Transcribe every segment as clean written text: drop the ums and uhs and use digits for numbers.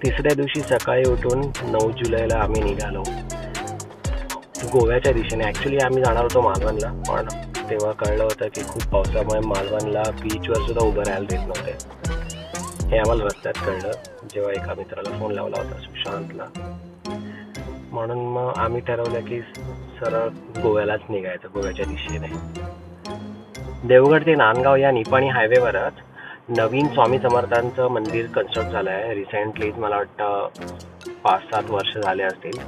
तिसऱ्या दिवशी सकाळी उठून 9 जुलैला आम्ही निघालो गोव्याच्या दिशेने. ॲक्च्युली आम्ही जाणार होतो मालवणला, पण तेव्हा कळलं होतं की खूप पावसामुळे मालवणला बीचवर सुद्धा उभं राहायला देत नव्हते. हे आम्हाला रस्त्यात कळलं जेव्हा एका मित्राला फोन लावला होता, सुशांतला. म्हणून मग आम्ही ठरवलं की सरळ गोव्यालाच निघायचं, गोव्याच्या दिशेने. देवगड ते नांदगाव या निपाणी हायवेवरच नवीन स्वामी समर्थांचं मंदिर कन्स्ट्रक्ट झालं आहे रिसेंटलीच. मला वाटतं 5-7 वर्ष झाले असतील.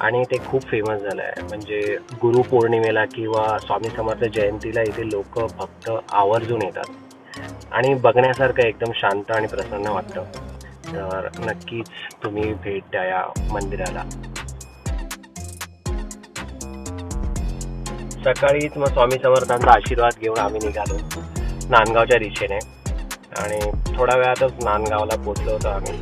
आणि ते खूप फेमस झालं आहे. म्हणजे गुरुपौर्णिमेला किंवा स्वामी समर्थ जयंतीला इथे लोक फक्त आवर्जून येतात आणि बघण्यासारखं एकदम शांत आणि प्रसन्न वाटतं. तर नक्कीच तुम्ही भेट द्या या मंदिराला. सकाळीच मग स्वामी समर्थांचा आशीर्वाद घेऊन आम्ही निघालो नांदगावच्या दिशेने आणि थोड्या वेळातच नांदगावला पोचलो होतो आम्ही.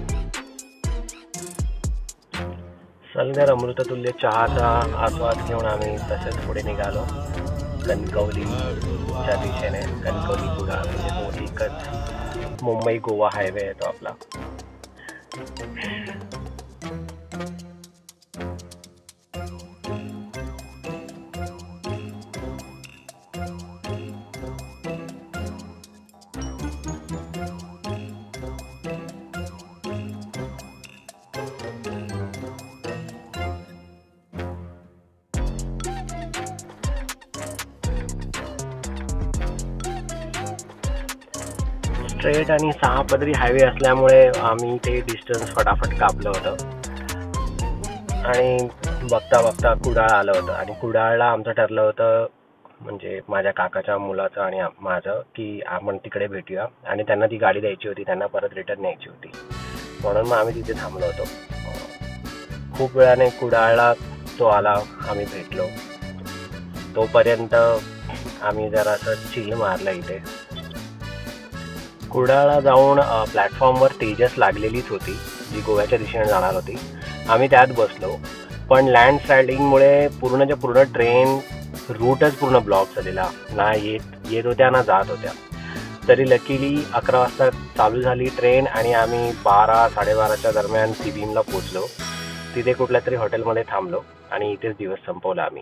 सलगर अमृततुल्य चहाचा आस्वाद घेऊन आम्ही तसेच पुढे निघालो कणकवलीच्या दिशेने. कणकवली कुडाळ म्हणजे तो एकच मुंबई गोवा हायवे आहे तो आपला. स्ट्रेट आणि 6 पदरी हायवे असल्यामुळे आम्ही ते डिस्टन्स फटाफट कापलं होतं आणि बघता बघता कुडाळ आलं होतं. आणि कुडाळला आमचं ठरलं होतं, म्हणजे माझ्या काकाच्या मुलाचं आणि माझं, की आपण तिकडे भेटूया. आणि त्यांना ती गाडी द्यायची होती, त्यांना परत रिटर्न न्यायची होती. म्हणून मग आम्ही तिथे थांबलो होतो. खूप वेळाने कुडाळला तो आला, आम्ही भेटलो. तोपर्यंत आम्ही जरासं चिल मारलं इथे. कुडाळला जाऊन प्लॅटफॉर्मवर तेजस लागलेलीच होती जी गोव्याच्या दिशेने जाणार होती. आम्ही त्यात बसलो, पण लँडस्लायडिंगमुळे पूर्णच्या पूर्ण ट्रेन रूटच पूर्ण ब्लॉक झालेला. ना येत होत्या ना जात होत्या. तरी लकीली 11 वाजता चालू झाली ट्रेन आणि आम्ही 12-12:30च्या दरम्यान सिबीमला पोचलो. तिथे कुठल्या तरी हॉटेलमध्ये थांबलो आणि इथेच दिवस संपवला आम्ही.